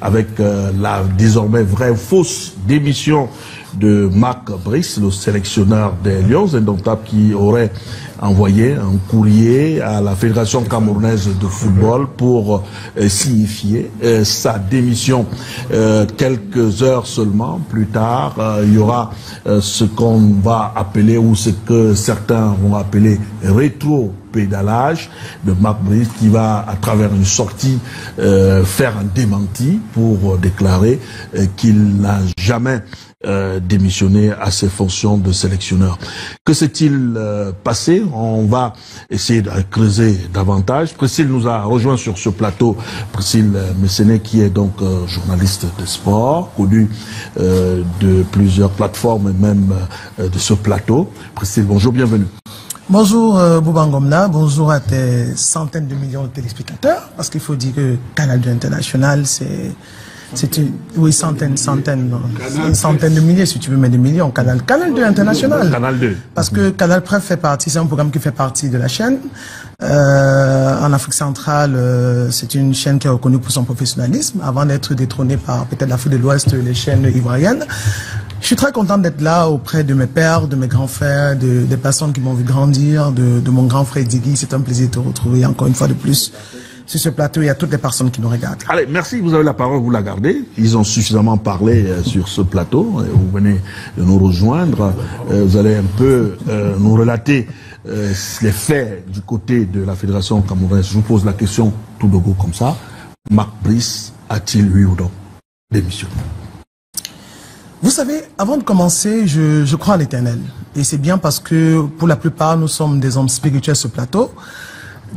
avec la désormais vraie ou fausse démission de Marc Brice, le sélectionneur des Lions indomptables, qui aurait envoyé un courrier à la Fédération camerounaise de football pour signifier sa démission. Quelques heures seulement plus tard, il y aura ce qu'on va appeler, ou ce que certains vont appeler rétro-pédalage de Marc Brice, qui va, à travers une sortie, faire un démenti pour déclarer qu'il n'a jamais démissionné à ses fonctions de sélectionneur. Que s'est-il passé? On va essayer de creuser davantage. Priscille nous a rejoint sur ce plateau. Priscille Messéné, qui est donc journaliste de sport, connue de plusieurs plateformes et même de ce plateau. Priscille, bonjour, bienvenue. Bonjour Boubangomna, bonjour à tes centaines de millions de téléspectateurs, parce qu'il faut dire que Canal 2 International, c'est une, oui, centaine de milliers, si tu veux, mais des millions. Canal 2 International. Canal 2. Parce que Canal Pref fait partie, c'est un programme qui fait partie de la chaîne. En Afrique centrale, c'est une chaîne qui est reconnue pour son professionnalisme, avant d'être détrônée par peut-être l'Afrique de l'Ouest, les chaînes ivoiriennes. Je suis très content d'être là auprès de mes pères, de mes grands frères, des personnes qui m'ont vu grandir, de mon grand frère Diggy. C'est un plaisir de te retrouver encore une fois de plus sur ce plateau. Il y a toutes les personnes qui nous regardent. Allez, merci, vous avez la parole, vous la gardez. Ils ont suffisamment parlé sur ce plateau. Vous venez de nous rejoindre. Vous allez un peu nous relater les faits du côté de la Fédération camerounaise. Je vous pose la question tout de go comme ça. Marc Brice a-t-il, lui ou non, démissionné? Vous savez, avant de commencer, je crois à l'Éternel. Et c'est bien parce que, pour la plupart, nous sommes des hommes spirituels sur ce plateau,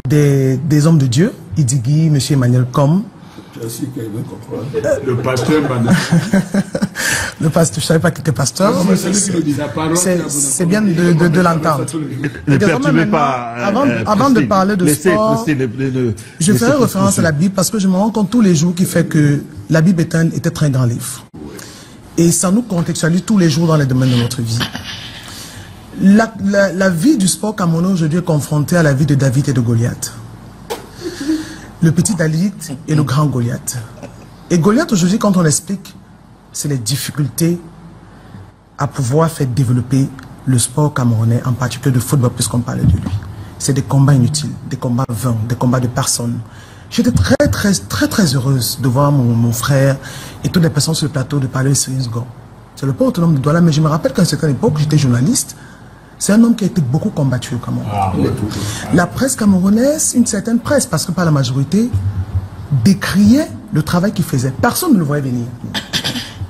des hommes de Dieu. Idigui, M. Emmanuel Com. Le pasteur Le pasteur, je ne savais pas qu'il était pasteur. C'est bien de l'entendre. Ne perturbez pas. Avant de parler de sport, je ferai référence à la Bible parce que je me rends compte tous les jours qui fait que la Bible est un très grand livre. Et ça nous contextualise tous les jours dans les domaines de notre vie. La vie du sport camerounais aujourd'hui est confrontée à la vie de David et de Goliath. Le petit David et le grand Goliath. Et Goliath aujourd'hui, quand on l'explique, c'est les difficultés à pouvoir faire développer le sport camerounais, en particulier de football, puisqu'on parlait de lui. C'est des combats inutiles, des combats vains, des combats de personnes. J'étais très heureuse de voir mon frère et toutes les personnes sur le plateau de parler de Cyrus Gore. C'est le port autonome de Douala, mais je me rappelle qu'à une certaine époque, j'étais journaliste. C'est un homme qui a été beaucoup combattu au Cameroun. La presse camerounaise, une certaine presse, parce que pas la majorité, décriait le travail qu'il faisait. Personne ne le voyait venir.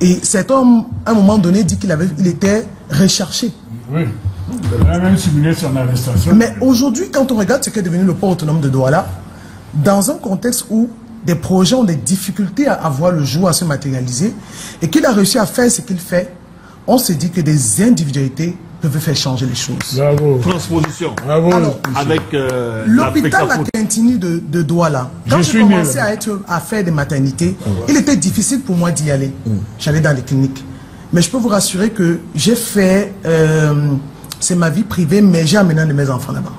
Et cet homme, à un moment donné, dit qu'il était recherché. Oui. Il a même simulé son arrestation. Mais aujourd'hui, quand on regarde ce qu'est devenu le port autonome de Douala, dans un contexte où des projets ont des difficultés à voir le jour, à se matérialiser, et qu'il a réussi à faire ce qu'il fait, on se dit que des individualités peuvent faire changer les choses. Bravo. Transposition. Bravo. Alors, avec l'hôpital Lakentini de Douala, quand j'ai commencé à faire des maternités, il était difficile pour moi d'y aller. J'allais dans les cliniques. Mais je peux vous rassurer que j'ai fait, c'est ma vie privée, mais j'ai amené un de mes enfants là-bas.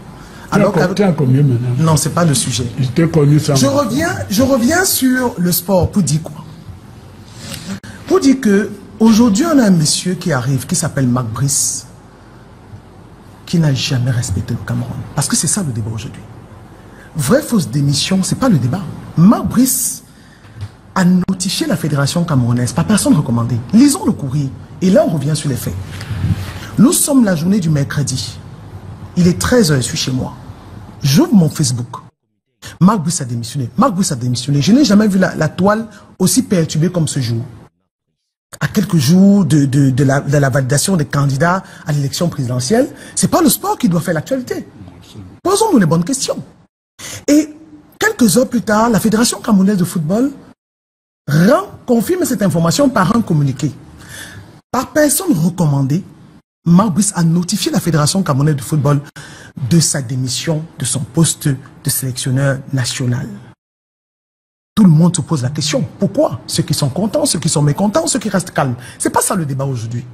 Alors, tu as combien maintenant? Non, c'est pas le sujet. J'étais connu ça. Je reviens sur le sport pour dire quoi? Pour dire que aujourd'hui, on a un monsieur qui arrive, qui s'appelle Marc Brice, qui n'a jamais respecté le Cameroun. Parce que c'est ça le débat aujourd'hui. Vraie fausse démission, c'est pas le débat. Marc Brice a notifié la fédération camerounaise par personne recommandée. Lisons le courrier. Et là, on revient sur les faits. Nous sommes la journée du mercredi. Il est 13h, je suis chez moi. J'ouvre mon Facebook. Marc Brice a démissionné. Marc Brice a démissionné. Je n'ai jamais vu la toile aussi perturbée comme ce jour. À quelques jours de la validation des candidats à l'élection présidentielle, c'est pas le sport qui doit faire l'actualité. Posons-nous les bonnes questions. Et quelques heures plus tard, la Fédération camerounaise de football confirme cette information par un communiqué. Par personne recommandée, Marc Brice a notifié la Fédération camerounaise de football de sa démission de son poste de sélectionneur national. Tout le monde se pose la question. Pourquoi? Ceux qui sont contents, ceux qui sont mécontents, ceux qui restent calmes. C'est pas ça le débat aujourd'hui.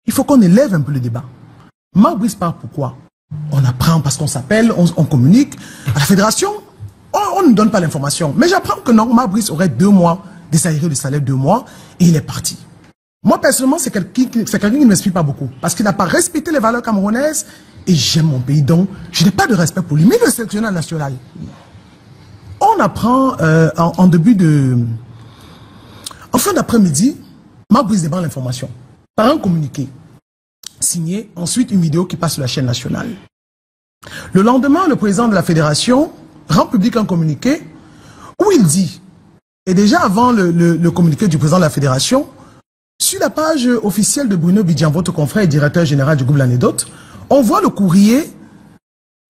Il faut qu'on élève un peu le débat. Marc Brice parle pourquoi? On apprend parce qu'on s'appelle, on communique. À la fédération, on ne donne pas l'information. Mais j'apprends que non, Marc Brice aurait 2 mois désaéré le salaire 2 mois et il est parti. Moi, personnellement, c'est quelqu'un qui ne m'explique pas beaucoup. Parce qu'il n'a pas respecté les valeurs camerounaises et j'aime mon pays. Donc, je n'ai pas de respect pour lui. Mais le sélectionneur national, on apprend en fin d'après-midi, Marc Brice débat l'information par un communiqué signé, ensuite une vidéo qui passe sur la chaîne nationale. Le lendemain, le président de la fédération rend public un communiqué où il dit, et déjà avant le communiqué du président de la fédération, sur la page officielle de Bruno Bidjan, votre confrère et directeur général du groupe L'Anecdote, on voit le courrier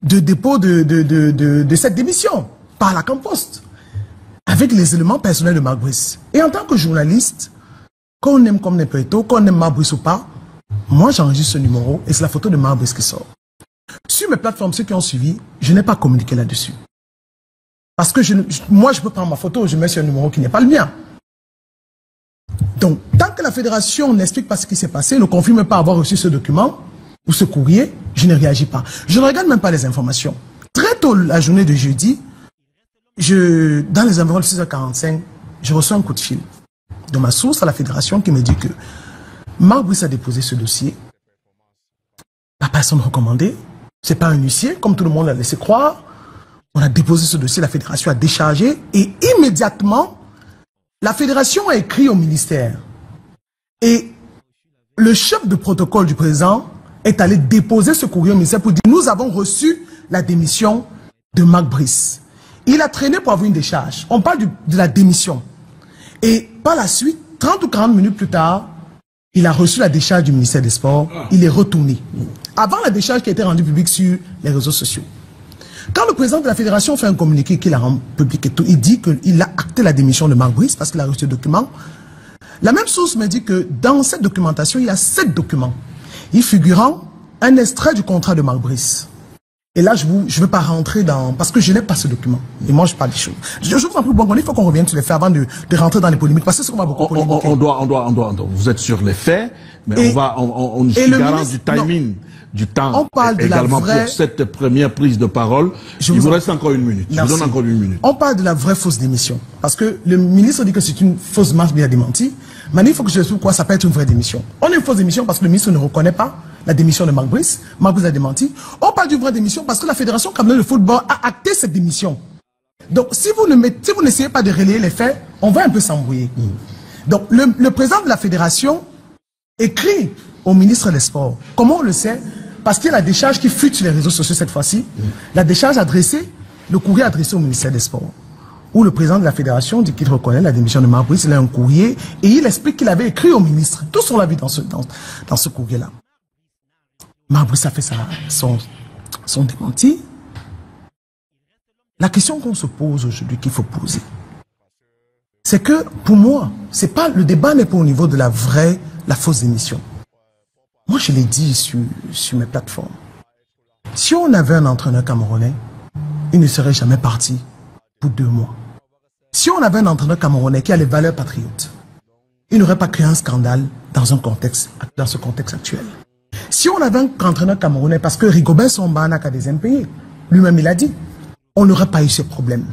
de dépôt de cette démission par la Campost, avec les éléments personnels de Marc Brice. Et en tant que journaliste, qu'on aime comme Nepeto, qu'on aime Marc Brice ou pas, moi j'enregistre ce numéro et c'est la photo de Marc Brice qui sort. Sur mes plateformes, ceux qui ont suivi, je n'ai pas communiqué là-dessus. Parce que moi je peux prendre ma photo, je mets sur un numéro qui n'est pas le mien. Donc, tant que la fédération n'explique pas ce qui s'est passé, ne confirme pas avoir reçu ce document ou ce courrier, je ne réagis pas. Je ne regarde même pas les informations. Très tôt la journée de jeudi, dans les environs de 6h45, je reçois un coup de fil de ma source à la fédération qui me dit que Marc Brice a déposé ce dossier. La personne recommandée, c'est pas un huissier, comme tout le monde l'a laissé croire. On a déposé ce dossier, la fédération a déchargé et immédiatement, la fédération a écrit au ministère. Et le chef de protocole du président est allé déposer ce courrier au ministère pour dire « Nous avons reçu la démission de Marc Brice ». Il a traîné pour avoir une décharge. On parle de la démission. Et par la suite, 30 ou 40 minutes plus tard, il a reçu la décharge du ministère des Sports. Il est retourné. Avant la décharge qui a été rendue publique sur les réseaux sociaux. Quand le président de la fédération fait un communiqué qu'il a rendu public et tout, il dit qu'il a acté la démission de Marc Brice parce qu'il a reçu le document. La même source me dit que dans cette documentation, il y a 7 documents. Y figurant un extrait du contrat de Marc Brice. Et là, je ne veux pas rentrer dans... Parce que je n'ai pas ce document. Et moi, je parle des choses. Je vous en prie, bon, il faut qu'on revienne sur les faits avant de rentrer dans les polémiques. Parce que c'est qu'on va beaucoup polémiquer. On doit. Vous êtes sur les faits, mais on est garant du timing. Du temps on parle également de la vraie... pour cette première prise de parole. Il vous reste encore 1 minute. Merci. Je vous donne encore 1 minute. On parle de la vraie fausse démission. Parce que le ministre dit que c'est une fausse marche bien démentie. Maintenant, il faut que je explique pourquoi ça peut être une vraie démission. On est une fausse démission parce que le ministre ne reconnaît pas la démission de Marc Brice. Marc Brice a démenti. On parle d'une vraie démission parce que la Fédération camerounaise de football a acté cette démission. Donc, si vous n'essayez pas de relayer les faits, on va un peu s'embrouiller. Donc, le président de la Fédération écrit au ministre des Sports. Comment on le sait? Parce qu'il y a la décharge qui fuite sur les réseaux sociaux cette fois-ci. La décharge adressée, le courrier adressé au ministère des Sports. Où le président de la fédération dit qu'il reconnaît la démission de Marc Brice. Il a un courrier et il explique qu'il avait écrit au ministre. Tous on l'a vu dans ce courrier-là. Marc Brice a fait son démenti. La question qu'on se pose aujourd'hui, qu'il faut poser, c'est que pour moi, le débat n'est pas au niveau de la fausse démission. Moi, je l'ai dit sur mes plateformes. Si on avait un entraîneur camerounais, il ne serait jamais parti pour 2 mois. Si on avait un entraîneur camerounais qui a les valeurs patriotes, il n'aurait pas créé un scandale dans ce contexte actuel. Si on avait un entraîneur camerounais, parce que Rigobert Samba n'a qu'à des impayés, lui-même il a dit, on n'aurait pas eu ce problème.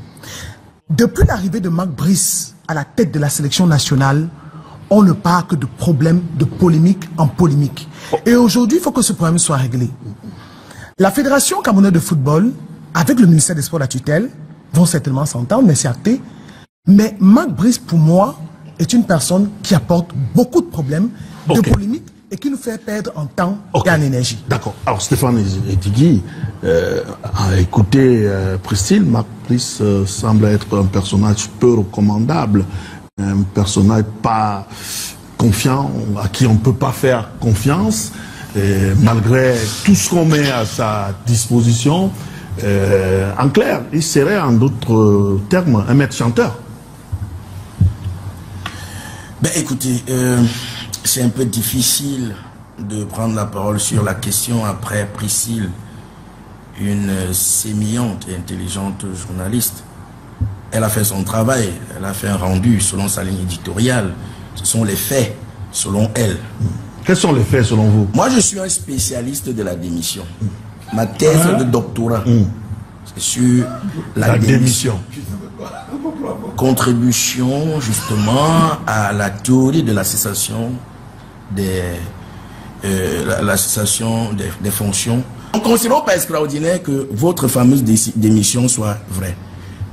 Depuis l'arrivée de Marc Brice à la tête de la sélection nationale, on ne parle que de problèmes, de polémique en polémique. Et aujourd'hui, il faut que ce problème soit réglé. La Fédération camerounaise de football, avec le ministère des Sports de la tutelle, vont certainement s'entendre, mais c'est acté. Mais Marc Brice, pour moi, est une personne qui apporte beaucoup de problèmes, de polémiques, et qui nous fait perdre en temps et en énergie. D'accord. Alors Stéphane Edigui a écouté Priscille. Marc Brice semble être un personnage peu recommandable. Un personnage pas confiant, à qui on ne peut pas faire confiance, et malgré tout ce qu'on met à sa disposition. En clair, il serait en d'autres termes un maître chanteur. Ben écoutez, c'est un peu difficile de prendre la parole sur la question après Priscille, une sémillante et intelligente journaliste. Elle a fait son travail, elle a fait un rendu selon sa ligne éditoriale. Ce sont les faits, selon elle. Quels sont les faits, selon vous? Moi, je suis un spécialiste de la démission. Ma thèse de doctorat, c'est sur la démission. contribution justement à la théorie de la cessation la cessation des fonctions. Nous ne considérons pas extraordinaire que votre fameuse démission soit vraie.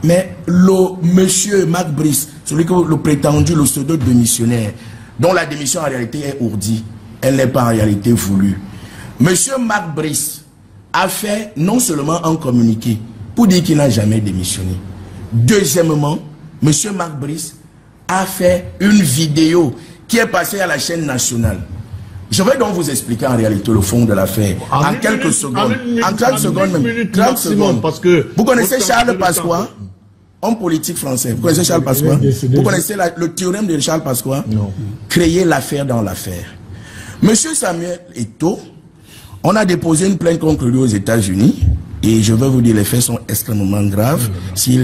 Mais le monsieur Mac Brice, celui que le prétendu, le pseudo démissionnaire, dont la démission en réalité est ourdie, elle n'est pas en réalité voulue. Monsieur Mac Brice a fait non seulement un communiqué pour dire qu'il n'a jamais démissionné. Deuxièmement, monsieur Mac Brice a fait une vidéo qui est passée à la chaîne nationale. Je vais donc vous expliquer en réalité le fond de l'affaire. En quelques secondes. En 30 secondes même. 30 secondes. Parce que vous connaissez Charles Pasqua, homme politique français. Vous connaissez Charles Pasqua? Vous connaissez le théorème de Charles Pasqua? Non. Créer l'affaire dans l'affaire. Monsieur Samuel Eto'o, on a déposé une plainte contre lui aux États-Unis. Et je vais vous dire, les faits sont extrêmement graves. Si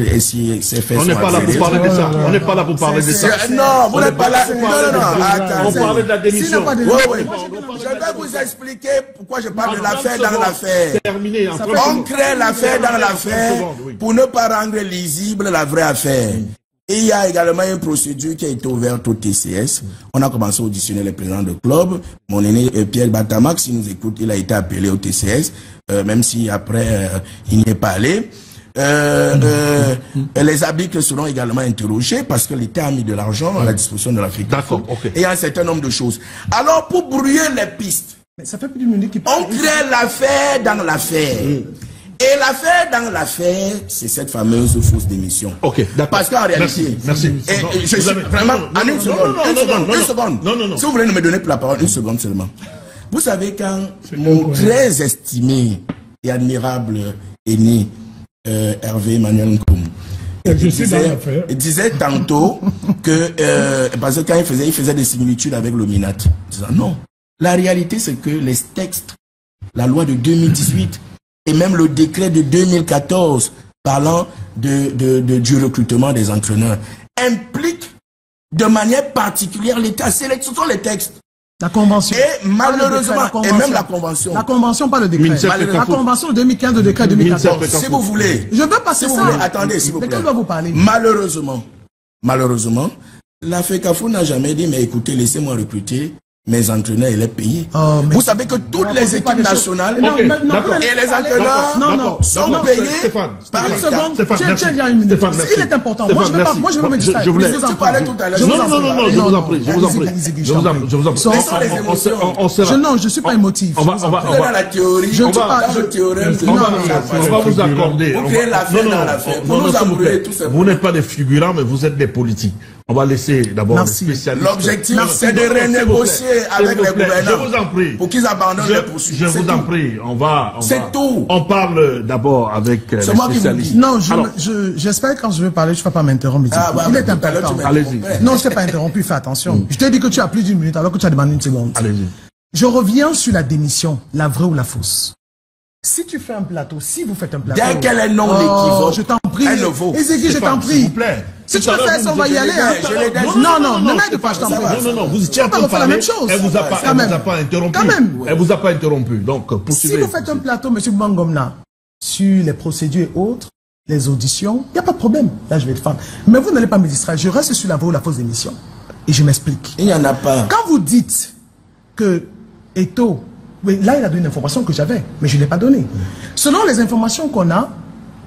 ces faits on n'est pas là pour parler de ça. On n'est pas là pour parler de ça. Non, vous n'êtes pas là. On parlait de la démission. Oui, oui. Je vais vous expliquer pourquoi je parle de l'affaire dans l'affaire. On crée l'affaire dans l'affaire pour ne pas rendre lisible la vraie affaire. Et il y a également une procédure qui a été ouverte au TCS. On a commencé à auditionner les présidents de club. Mon aîné Pierre Batamax, s'il nous écoute, il a été appelé au TCS, même si après il n'y est pas allé. Les arbitres seront également interrogés parce que l'État a mis de l'argent à la disposition de l'Afrique. D'accord, ok. Et il y a un certain nombre de choses. Alors, pour brouiller les pistes, Mais ça fait plus d'une minute qu'il on crée l'affaire dans l'affaire. Et l'affaire dans l'affaire, c'est cette fameuse fausse démission. Ok, d'accord. Parce qu'en réalité, merci. Et je suis vraiment, en une seconde, si vous voulez me donner la parole, une seconde seulement. Vous savez, quand mon très estimé et admirable aîné, Hervé Emmanuel Nkoum, il disait tantôt que, parce que quand il faisait des similitudes avec le Minat, disant non. La réalité, c'est que les textes, la loi de 2018, et même le décret de 2014 parlant du recrutement des entraîneurs implique de manière particulière l'État. Ce sont les textes. La convention. Et malheureusement, et même la convention. La convention, pas le décret. La convention de 2015, le décret 2014. Si vous voulez. Je veux passer ça. Attendez, s'il vous plaît. De quoi vous parler? Malheureusement, la FECAFO n'a jamais dit, mais écoutez, laissez-moi recruter mes entraîneurs et les payer. Vous savez que toutes les équipes nationales et les entraîneurs sont payés par l'État. Il est important. Moi, je veux me distraire. Tu parlais tout à l'heure. Non, je vous en prie. Je vous en prie. Non, je ne suis pas émotif. On va dans la théorie. On va vous accorder. Vous créez l'affaire dans l'affaire. Vous n'êtes pas des figurants, mais vous êtes des politiques. On va laisser d'abord les spécialistes. L'objectif, c'est de renégocier avec les gouvernants. Je vous en prie. Pour qu'ils abandonnent les poursuites. Je vous en prie. C'est tout. On parle d'abord avec les spécialistes. Non, j'espère que quand je vais parler, je ne vais pas m'interrompre. Il est important. Allez-y. Non, je ne t'ai pas interrompu, fais attention. Je t'ai dit que tu as plus d'une minute alors que tu as demandé une seconde. Allez-y. Je reviens sur la démission, la vraie ou la fausse. Si tu fais un plateau, si vous faites un plateau... Dès qu'elle est non équivoque, je t'en prie. Ezekiel, je t'en prie. Si tu veux faire ça, on va y aller. Non, ne m'aide pas, je t'en prie. Non, vous étiez en train de parler. Elle vous a pas interrompu. Quand même. Elle vous a pas interrompu. Donc, poursuivez. Si vous faites un plateau, M. Bangomna, sur les procédures et autres, les auditions, il n'y a pas de problème. Là, je vais te faire. Mais vous n'allez pas me distraire. Je reste sur la vraie ou la fausse émission. Et je m'explique. Il n'y en a pas. Quand vous dites que Eto'o... Oui, là, il a donné une information que j'avais, mais je ne l'ai pas donnée. Selon les informations qu'on a,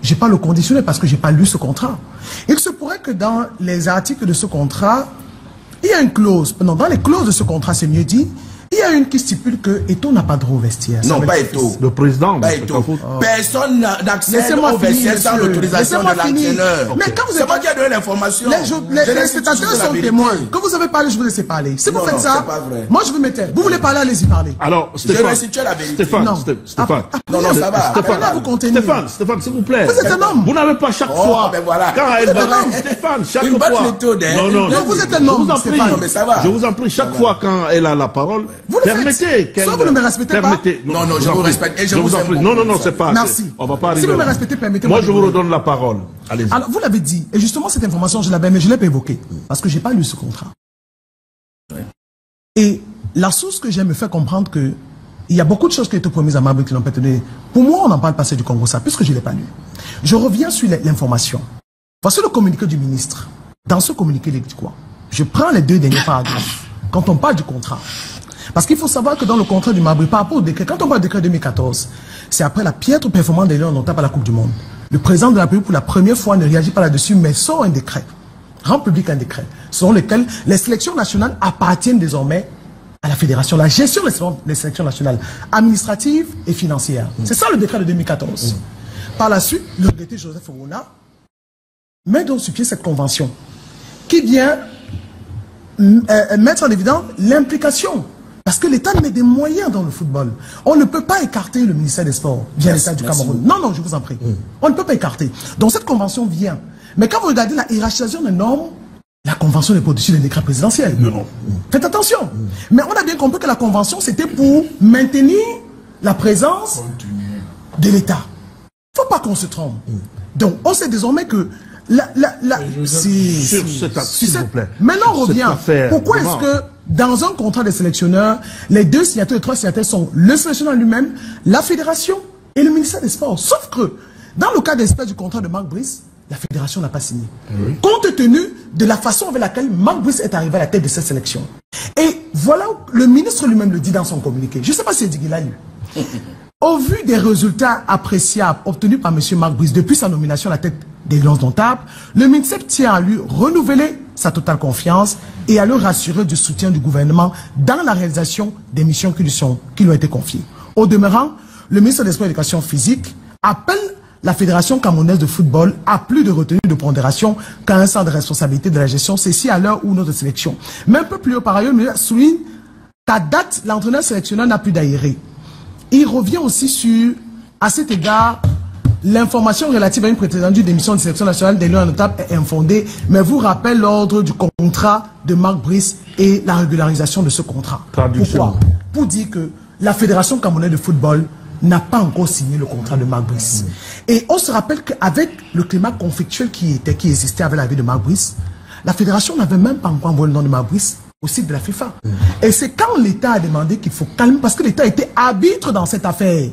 je n'ai pas le conditionné parce que je n'ai pas lu ce contrat. Il se pourrait que dans les articles de ce contrat, il y a une clause. Non, dans les clauses de ce contrat, c'est mieux dit, il y a une qui stipule que Eto'o n'a pas droit au vestiaire. Non, pas Eto'o. Le président. Pas Eto'o. Personne n'accède au vestiaire sans l'autorisation de l'entraîneur. Mais quand vous c'est moi qui ai donné l'information. Les spectateurs sont témoins. Quand vous avez parlé, je vous laisse parler. Si vous faites ça, moi je veux me taire. Vous voulez parler, allez-y parler. Alors, Stéphane. Non, ça va. Stéphane, s'il vous plaît. Vous êtes un homme. Vous n'avez pas chaque fois. Quand elle va. Stéphane, chaque fois. Non, vous êtes un homme. Je vous en prie, chaque fois quand elle a la parole. Vous le faites. Soit vous ne me respectez pas. Non, je vous respecte et je vous aime. Non, c'est pas. Merci. On va pas arriver. Si vous me respectez, permettez-moi. Moi, je vous redonne la parole. Allez-y. Alors, vous l'avez dit. Et justement, cette information, je l'avais, mais je ne l'ai pas évoquée. Parce que je n'ai pas lu ce contrat. Et la source que j'aime me fait comprendre que il y a beaucoup de choses qui ont été promises à Mabri qui n'ont pas été données. Pour moi, on n'en parle pas, c'est du Congo, ça, puisque je ne l'ai pas lu. Je reviens sur l'information. Voici le communiqué du ministre. Dans ce communiqué, il dit quoi? Je prends les 2 derniers paragraphes. Quand on parle du contrat. Parce qu'il faut savoir que dans le contrat du Marbre, par rapport au décret, quand on parle du décret 2014, c'est après la piètre performance des Lions indomptables à la Coupe du Monde. Le président de la République, pour la première fois, ne réagit pas là-dessus, mais sort un décret. Rend public un décret. Selon lequel les sélections nationales appartiennent désormais à la fédération. La gestion des sélections nationales, administratives et financières. C'est ça le décret de 2014. Par la suite, le regretté Joseph Orona met donc sur pied cette convention qui vient mettre en évidence l'implication. Parce que l'État met des moyens dans le football. On ne peut pas écarter le ministère des Sports via l'État du Cameroun. Non, non, je vous en prie. On ne peut pas écarter. Donc cette convention vient. Mais quand vous regardez la hiérarchisation des normes, la convention n'est pas au-dessus des décrets présidentiels. Non. Faites attention. Mais on a bien compris que la convention, c'était pour maintenir la présence de l'État. Il ne faut pas qu'on se trompe. Donc, on sait désormais que s'il vous plaît. Maintenant, on revient. Pourquoi est-ce que dans un contrat des sélectionneurs, les 2 signataires, les 3 signataires sont le sélectionneur lui-même, la fédération et le ministère des Sports? Sauf que, dans le cas d'espèce du contrat de Marc Brice, la fédération n'a pas signé. Compte tenu de la façon avec laquelle Marc Brice est arrivé à la tête de cette sélection. Et voilà, le ministre lui-même le dit dans son communiqué. Je ne sais pas si c'est dit qu'il a lu. Au vu des résultats appréciables obtenus par M. Marc Brice depuis sa nomination à la tête des Lions indomptables, le ministère tient à lui renouveler sa totale confiance et à le rassurer du soutien du gouvernement dans la réalisation des missions qui lui ont été confiées. Au demeurant, le ministre des Sports et de l'Éducation physique appelle la Fédération camerounaise de football à plus de retenue de pondération qu'à un sens de responsabilité de la gestion, ceci à l'heure où notre sélection. Mais un peu plus haut par ailleurs, le ministre souligne qu'à date, l'entraîneur sélectionneur n'a plus d'aéré. Il revient aussi sur, à cet égard, l'information relative à une prétendue démission de sélection nationale des Lions indomptables est infondée, mais vous rappelle l'ordre du contrat de Marc Brice et la régularisation de ce contrat. Pourquoi? Pour dire que la Fédération camerounaise de football n'a pas encore signé le contrat de Marc Brice. Et on se rappelle qu'avec le climat conflictuel qui existait avec la vie de Marc Brice, la Fédération n'avait même pas encore envoyé le nom de Marc Brice au site de la FIFA. Et c'est quand l'État a demandé qu'il faut calmer, parce que l'État était arbitre dans cette affaire.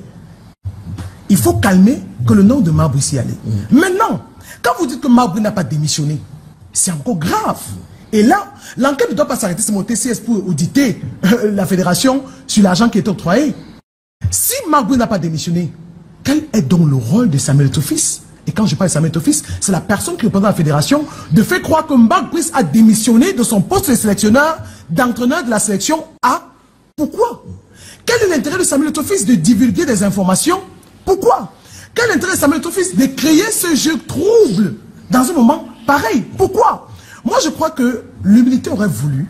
Il faut calmer que le nom de Marc Brice y allait. Maintenant, quand vous dites que Marc Brice n'a pas démissionné, c'est encore grave. Et là, l'enquête ne doit pas s'arrêter, c'est mon TCS pour auditer la fédération sur l'argent qui est octroyé. Si Marc Brice n'a pas démissionné, quel est donc le rôle de Samuel Eto'o-Fils? Et quand je parle de Samuel Eto'o-Fils, c'est la personne qui représente la fédération de faire croire que Marc Brice a démissionné de son poste de sélectionneur, d'entraîneur de la sélection A. Pourquoi? Quel est l'intérêt de Samuel Eto'o-Fils de divulguer des informations? Pourquoi? Quel est l'intérêt de Samuel Eto'o-Fils de créer ce jeu trouble dans un moment pareil? Pourquoi? Moi, je crois que l'humilité aurait voulu,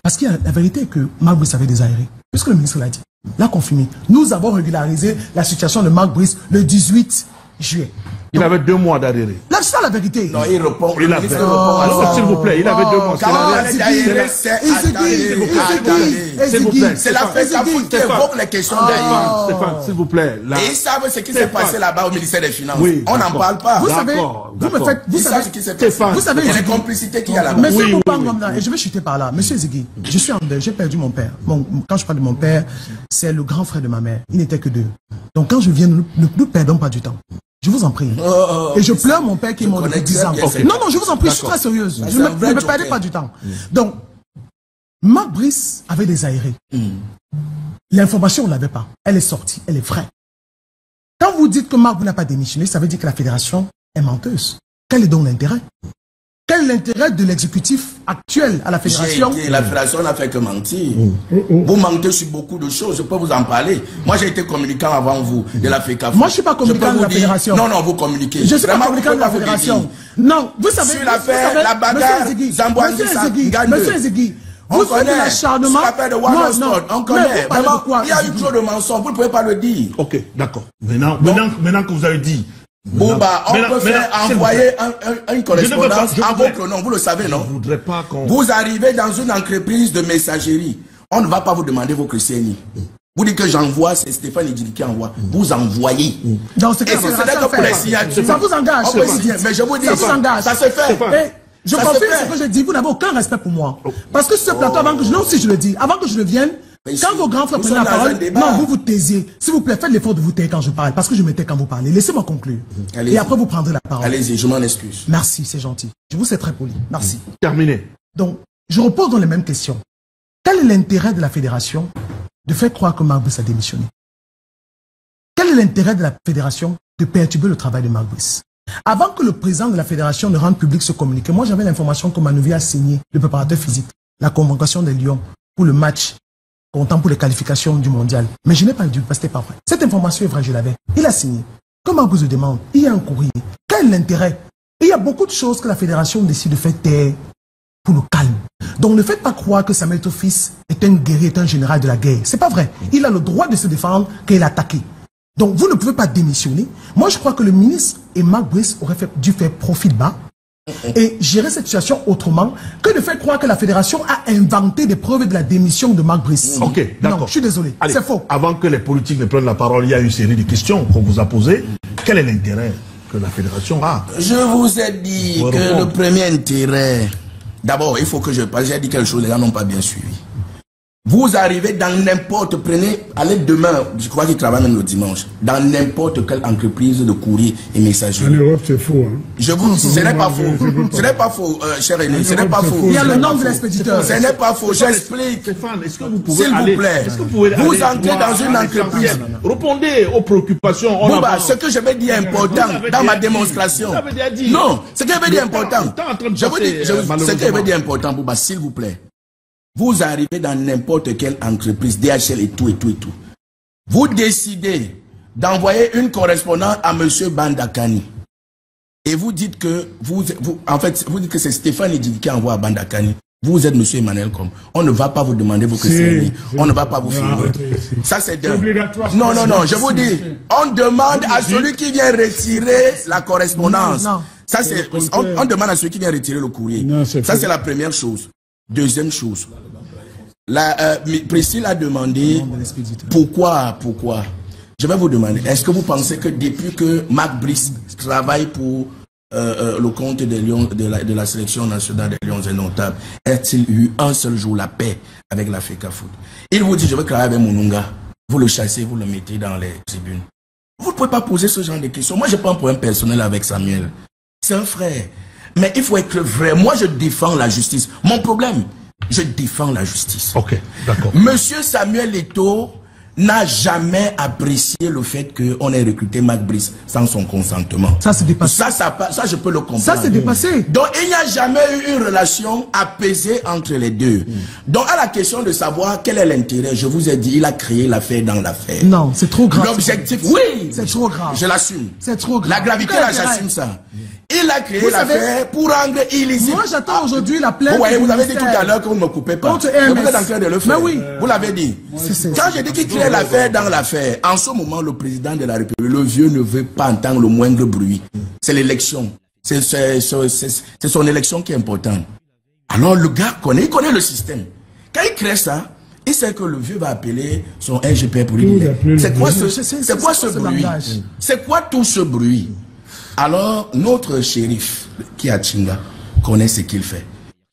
parce qu'il y a la vérité est que Marc Brice avait des aérés, puisque le ministre l'a dit, l'a confirmé. Nous avons régularisé la situation de Marc Brice le 18 juillet. Il avait 2 mois d'adhérer. Là, c'est ça la vérité. Non, il répond. Il avait. S'il vous plaît, il avait 2 mois. C'est la FECAFOOT qui évoque les questions d'ailleurs. Stéphane, s'il vous plaît. Et ils savent ce qui s'est passé là-bas au ministère des Finances. On n'en parle pas. Vous savez, vous savez ce qui s'est passé. Vous savez, les complicités qu'il y a là-bas. Monsieur Boubangomna, et je vais chuter par là. Monsieur Ziggy, je suis en deuil, j'ai perdu mon père. Quand je parle de mon père, c'est le grand frère de ma mère. Il n'était que 2. Donc quand je viens, ne perdons pas du temps. Je vous en prie. Et je pleure mon père qui est mort depuis 10 ans. Non, non, je vous en prie, je suis très sérieuse. Ne me perdez pas du temps. Donc, Marc Brice avait des aérés. L'information, on ne l'avait pas. Elle est sortie, elle est vraie. Quand vous dites que Marc Brice n'a pas démissionné, ça veut dire que la fédération est menteuse. Quel est donc l'intérêt? Quel est l'intérêt de l'exécutif actuel à la fédération? La fédération n'a fait que mentir. Vous mentez sur beaucoup de choses, je peux vous en parler. Moi, j'ai été communicant avant vous de la FECAFOOT. Moi, je ne suis pas communicant de la fédération. Non, non, vous communiquez. Je ne suis pas communicant de la fédération. Non, vous savez... Sur l'affaire, la bagarre, Monsieur Ziggy, vous faites de l'acharnement. On connaît. Il y a eu trop de mensonges, vous ne pouvez pas le dire. Ok, d'accord. Maintenant que vous avez dit... Bouba, on peut faire envoyer une correspondance en votre nom, vous le savez, non? Je voudrais pas qu'on... Vous arrivez dans une entreprise de messagerie, on ne va pas vous demander vos chrétiennes. Vous dites que j'envoie, c'est Stéphane Idjili qui envoie. Vous envoyez. Dans ce cas, ça vous engage. Mais je vous dis, ça se fait. Je confirme ce que je dis, vous n'avez aucun respect pour moi. Parce que sur ce plateau, avant que je le vienne, Quand vos grands frères prennent la parole, non, vous vous taisiez. S'il vous plaît, faites l'effort de vous taire quand je parle, parce que je me tais quand vous parlez. Laissez-moi conclure. Et après, vous prendrez la parole. Allez-y, je m'en excuse. Merci, c'est gentil. Je vous sais très poli. Merci. Terminé. Donc, je repose dans les mêmes questions. Quel est l'intérêt de la fédération de faire croire que Marc Brice a démissionné? Quel est l'intérêt de la fédération de perturber le travail de Marc Brice? Avant que le président de la fédération ne rende public ce communiqué, moi j'avais l'information que Manouvi a signé, le préparateur physique, la convocation des Lions pour le match comptant pour les qualifications du mondial. Mais je n'ai pas dû, parce que c'était pas vrai. Cette information est vraie, je l'avais. Il a signé. Comme Marc Brice le demande, il y a un courrier. Quel est l'intérêt? Il y a beaucoup de choses que la fédération décide de faire taire pour le calme. Donc ne faites pas croire que Samuel Eto'o-Fils est un guerrier, est un général de la guerre. C'est pas vrai. Il a le droit de se défendre quand il est attaqué. Donc vous ne pouvez pas démissionner. Moi je crois que le ministre et Marc Brice auraient dû faire profil bas et gérer cette situation autrement que de faire croire que la fédération a inventé des preuves de la démission de Marc Brice. Ok, d'accord. Non, je suis désolé. C'est faux. Avant que les politiques ne prennent la parole, il y a une série de questions qu'on vous a posées. Quel est l'intérêt que la fédération a? Je vous ai dit que le premier intérêt... D'abord, il faut que je parle. J'ai dit quelque chose, les gens n'ont pas bien suivi. Vous arrivez dans n'importe, allez demain, je crois qu'ils travaillent même le dimanche, dans n'importe quelle entreprise de courrier et messagerie. En Europe, c'est faux. Hein. Je vous dis, ce n'est pas faux. Ce n'est pas faux, cher aîné, ce n'est pas faux. Il y a le nom de l'expéditeur. Ce n'est pas faux, j'explique. Stéphane, est-ce que vous pouvez s'il vous plaît, vous entrez dans une entreprise. Répondez aux préoccupations. Bouba, ce que je vais dire est important dans ma démonstration. Non, ce que je vais dire est important. Je vous dis, ce que je vais dire est important, Bouba, s'il vous plaît. Vous arrivez dans n'importe quelle entreprise, DHL et tout. Vous décidez d'envoyer une correspondance à M. Bandakani. Et vous dites que en fait, vous dites que c'est Stéphane Idjidji qui envoie à Bandakani. Vous êtes M. Emmanuel Com. On ne va pas vous demander vos questions. On ne va pas vous filmer. Ça, c'est obligatoire. Non, je vous dis, on demande à celui qui vient retirer la correspondance. Ça, c'est, on demande à celui qui vient retirer le courrier. Ça, c'est la première chose. Deuxième chose, Priscille a demandé pourquoi. Je vais vous demander, est-ce que vous pensez que depuis que Marc Brice travaille pour le compte des Lions, de la sélection nationale des Lions indomptables, a-t-il eu un seul jour la paix avec la FECAFOOT? Il vous dit, je veux travailler avec Moununga. Vous le chassez, vous le mettez dans les tribunes. Vous ne pouvez pas poser ce genre de questions. Moi, je n'ai pas un problème personnel avec Samuel. C'est un frère. Mais il faut être vrai. Moi, je défends la justice. Mon problème, je défends la justice. Ok, d'accord. Monsieur Samuel Eto'o n'a jamais apprécié le fait qu'on ait recruté Marc Brice sans son consentement. Ça, c'est dépassé. Ça, je peux le comprendre. Ça, c'est dépassé. Donc, il n'y a jamais eu une relation apaisée entre les deux. Donc, à la question de savoir quel est l'intérêt, je vous ai dit, il a créé l'affaire dans l'affaire. Non, c'est trop grave. L'objectif, oui. C'est trop grave. Je l'assume. C'est trop grave. La gravité, là, j'assume ça. Il a créé l'affaire pour rendre illisible. Moi, j'attends aujourd'hui la plainte. Vous voyez, vous avez dit tout à l'heure que vous ne me coupez pas. Vous êtes en train de le faire. Mais oui. Vous l'avez dit. Quand j'ai dit qu'il crée l'affaire dans l'affaire, en ce moment, le président de la République, le vieux, ne veut pas entendre le moindre bruit. C'est l'élection. C'est son élection qui est importante. Alors, le gars il connaît le système. Quand il crée ça, il sait que le vieux va appeler son RGP pour lui dire, c'est quoi ce bruit? C'est quoi tout ce bruit? Alors, notre shérif, qui est à Chinga, connaît ce qu'il fait.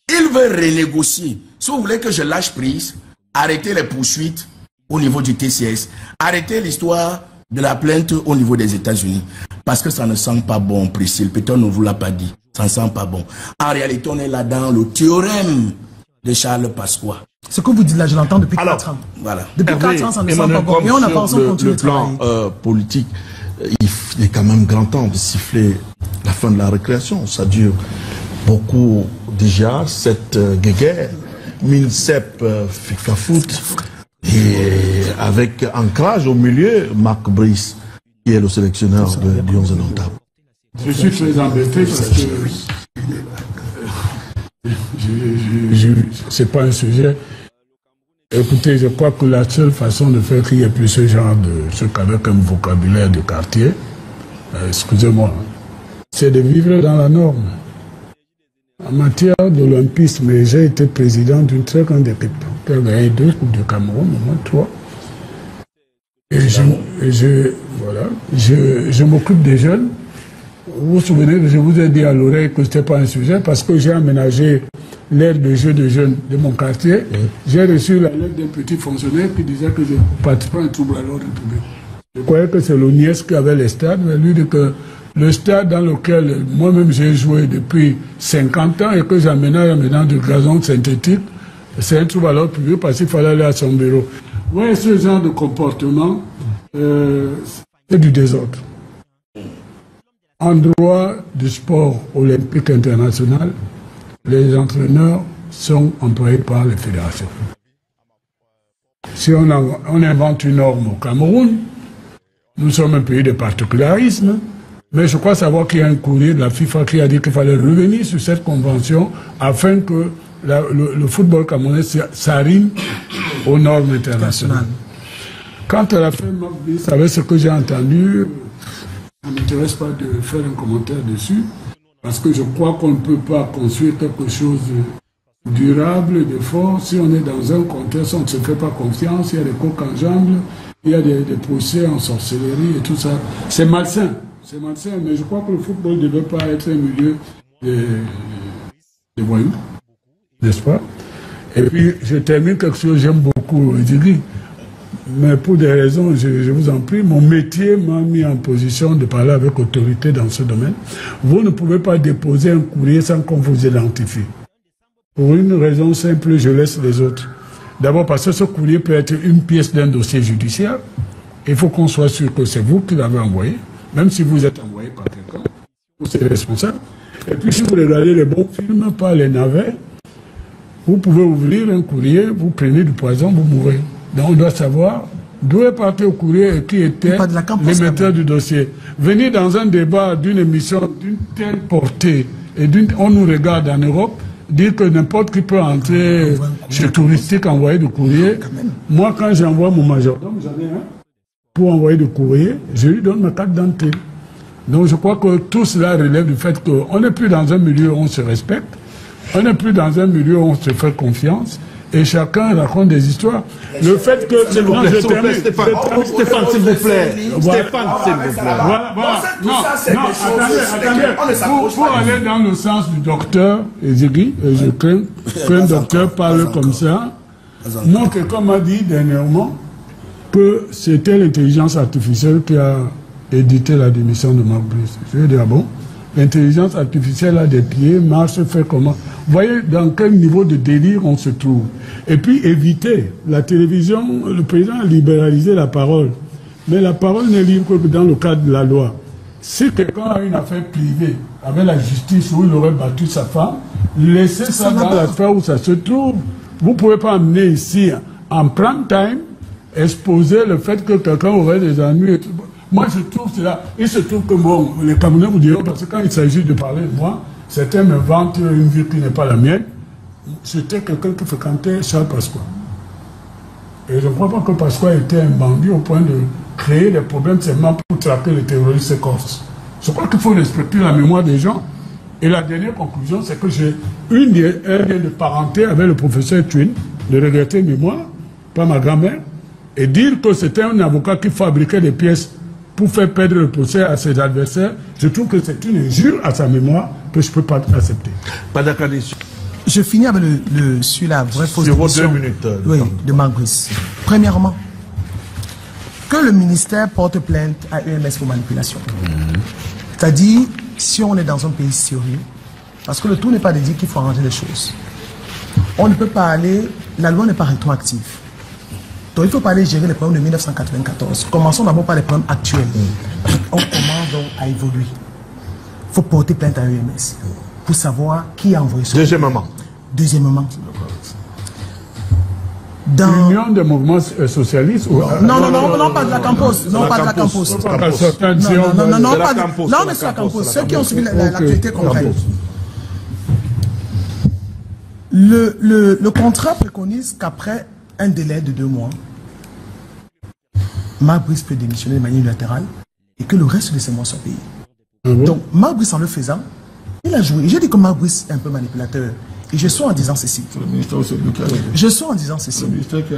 Il veut renégocier. Si vous voulez que je lâche prise, arrêtez les poursuites au niveau du TCS, arrêtez l'histoire de la plainte au niveau des États-Unis. Parce que ça ne sent pas bon, Priscille. Peut-être on ne vous l'a pas dit. Ça ne sent pas bon. En réalité, on est là dans le théorème de Charles Pasqua. Ce que vous dites là, je l'entends depuis 4 ans. Voilà. Depuis 4 ans, ça ne sent pas bon. Et on n'a pas ensemble continué de travailler. Le plan politique, il est quand même grand temps de siffler la fin de la récréation. Ça dure beaucoup déjà, cette guéguerre, MINSEP, FECAFOOT, et avec ancrage au milieu, Marc Brice, qui est le sélectionneur de Lions indomptables. Je suis très embêté parce que c'est pas un sujet. Écoutez, je crois que la seule façon de faire qu'il n'y ait plus ce genre de truc avec un vocabulaire de quartier, excusez-moi, c'est de vivre dans la norme. En matière d'olympisme, j'ai été président d'une très grande équipe qui a gagné 2 Coupes du Cameroun, au moins 3. Et je m'occupe des jeunes. vous vous souvenez que je vous ai dit à l'oreille que ce n'était pas un sujet parce que j'ai aménagé l'aire de jeu de jeunes de mon quartier. J'ai reçu la lettre d'un petit fonctionnaire qui disait que je participais à un trouble à l'ordre public. Je croyais que c'est l'ONIES qui avait les stades, mais lui dit que le stade dans lequel moi-même j'ai joué depuis 50 ans et que j'aménage maintenant du gazon synthétique, c'est un trouble à l'ordre public parce qu'il fallait aller à son bureau. Oui, ce genre de comportement, c'est du désordre. En droit du sport olympique international, les entraîneurs sont employés par les fédérations. Si on invente une norme au Cameroun, nous sommes un pays de particularisme, mais je crois savoir qu'il y a un courrier de la FIFA qui a dit qu'il fallait revenir sur cette convention afin que le football camerounais s'arrime aux normes internationales. Quant à la fin, vous savez ce que j'ai entendu, ça ne m'intéresse pas de faire un commentaire dessus, parce que je crois qu'on ne peut pas construire quelque chose de durable, de fort, si on est dans un contexte, on ne se fait pas confiance, il y a des coques en jambes, il y a des procès en sorcellerie et tout ça. C'est malsain, mais je crois que le football ne devait pas être un milieu de voyous, n'est-ce pas? Et puis, je termine quelque chose, j'aime beaucoup Ziggy, mais pour des raisons, je vous en prie, mon métier m'a mis en position de parler avec autorité dans ce domaine. Vous ne pouvez pas déposer un courrier sans qu'on vous identifie. Pour une raison simple, je laisse les autres. D'abord parce que ce courrier peut être une pièce d'un dossier judiciaire. Il faut qu'on soit sûr que c'est vous qui l'avez envoyé, même si vous êtes envoyé par quelqu'un, vous êtes responsable. Et puis si vous regardez les bons films, pas les navets, vous pouvez ouvrir un courrier, vous prenez du poison, vous mourrez. Donc on doit savoir d'où est parti au courrier et qui était l'émetteur du dossier. Venir dans un débat d'une émission d'une telle portée, et on nous regarde en Europe, dire que n'importe qui peut entrer chez Touristique envoyer du courrier. Moi, quand j'envoie mon majordome, j'en ai un, pour envoyer du courrier, je lui donne ma carte d'entrée. Donc je crois que tout cela relève du fait qu'on n'est plus dans un milieu où on se respecte, on n'est plus dans un milieu où on se fait confiance, et chacun raconte des histoires. Le fait que... S'il vous plaît, Stéphane, s'il vous plaît. Stéphane, s'il vous plaît. Voilà. Attendez. Pour aller dans le sens du docteur Ezegui, je crains qu'un docteur parle comme ça. Non, quelqu'un m'a dit dernièrement que c'était l'intelligence artificielle qui a édité la démission de Marc Brice. Je vais dire, bon, l'intelligence artificielle a des pieds, marche, fait comment? Vous voyez dans quel niveau de délire on se trouve. Et puis éviter, la télévision, le président a libéralisé la parole. Mais la parole n'est libre que dans le cadre de la loi. Si quelqu'un a une affaire privée avec la justice où il aurait battu sa femme, laissez ça dans la sphère où ça se trouve. Vous ne pouvez pas amener ici, en prime time, exposer le fait que quelqu'un aurait des ennuis. Moi, je trouve cela. Il se trouve que bon, les Camerounais vous diront, parce que quand il s'agit de parler de moi, certains me vantent une vie qui n'est pas la mienne. C'était quelqu'un qui fréquentait Charles Pasqua. Et je ne crois pas que Pasqua était un bandit au point de créer des problèmes seulement pour traquer les terroristes corses. Je crois qu'il faut respecter la mémoire des gens. Et la dernière conclusion, c'est que j'ai un lien de parenté avec le professeur Twin, de regretter mémoire, pas ma grand-mère, et dire que c'était un avocat qui fabriquait des pièces pour faire perdre le procès à ses adversaires. Je trouve que c'est une injure à sa mémoire que je ne peux pas accepter. Pas d'accord. Je finis avec sur la vraie fausse démission de Marc Brice. Premièrement, que le ministère porte plainte à EMS pour manipulation. C'est-à-dire, si on est dans un pays sérieux, parce que le tout n'est pas de dire qu'il faut arranger les choses. On ne peut pas aller, la loi n'est pas rétroactive. Donc il ne faut pas aller gérer les problèmes de 1994. Commençons d'abord par les problèmes actuels. On commence donc à évoluer. Il faut porter plainte à EMS pour savoir qui a envoyé ça. Deuxièmement, dans... L'Union des mouvements socialistes ou... Non, pas de la Campos. Non, pas de la Campos. Non, pas de... Non, mais c'est la Campos. Ceux qui ont suivi l'actualité concrète. Le contrat préconise qu'après un délai de 2 mois, Marc Brice peut démissionner de manière unilatérale et que le reste de ses mois soit payé. Donc, Marc Brice, en le faisant, il a joué. J'ai dit que Marc Brice est un peu manipulateur. Et je suis en disant ceci. Je suis en disant ceci.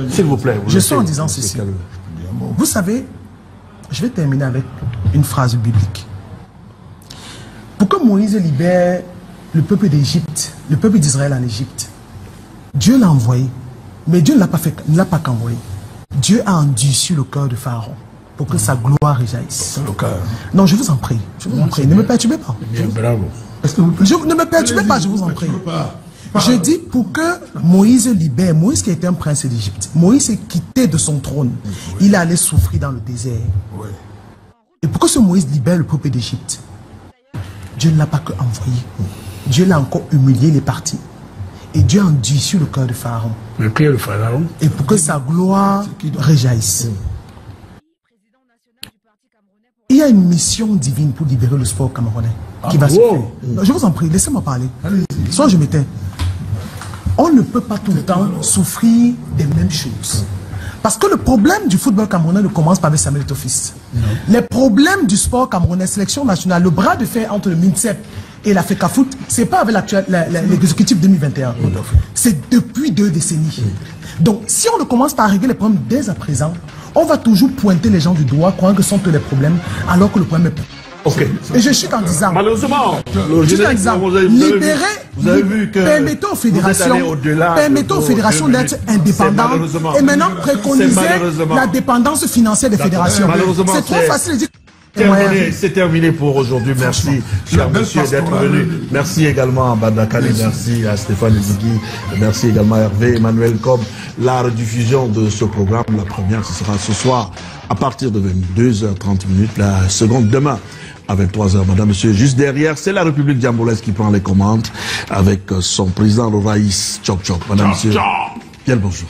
S'il vous plaît. Je suis en disant ceci. Vous savez, je vais terminer avec une phrase biblique. Pour que Moïse libère le peuple d'Égypte, le peuple d'Israël en Égypte, Dieu l'a envoyé. Mais Dieu ne l'a pas fait, ne l'a pas qu'envoyé. Dieu a endurci le cœur de Pharaon pour que sa gloire réjaillisse. Non, je vous en prie. Je vous en prie. Ne me perturbez pas. Bien, bravo. Ne me perturbez pas, je vous en prie. Je dis pour que Moïse libère, Moïse qui était un prince d'Égypte, Moïse est quitté de son trône, il est allé souffrir dans le désert. Et pour que ce Moïse libère le peuple d'Égypte, Dieu ne l'a pas que envoyé. Dieu l'a encore humilié, il est parti. Et Dieu a endurci le cœur de Pharaon. Mais qui est le Pharaon? Et pour que sa gloire réjaillisse. Il y a une mission divine pour libérer le sport camerounais qui va se faire. Je vous en prie, laissez-moi parler. Soit je m'éteins. On ne peut pas tout le temps souffrir des mêmes choses. Parce que le problème du football camerounais ne commence pas avec Samuel Eto'o-Fils. Les problèmes du sport camerounais, sélection nationale, le bras de fer entre le MINSEP et la FECAFOOT, c'est pas avec l'exécutif 2021. C'est depuis 2 décennies. Donc, si on ne commence pas à régler les problèmes dès à présent, on va toujours pointer les gens du doigt, croyant que ce sont tous les problèmes, alors que le problème est... Ok. Et je suis en disant, malheureusement, libérer, vous avez vu que permettons aux fédérations d'être indépendantes et maintenant préconiser la dépendance financière des fédérations. C'est trop facile de dire. C'est terminé pour aujourd'hui. Merci, cher monsieur, d'être venu. Merci également à Badakali, merci à Stéphane Zigui, merci également à Hervé, Emmanuel Cobb. La rediffusion de ce programme, la première, ce sera ce soir à partir de 22h30, la seconde demain à 23h. Madame, monsieur, juste derrière, c'est la République diambolaise qui prend les commandes avec son président, le Raïs Tchok Tchok. Madame, monsieur, bien le bonjour.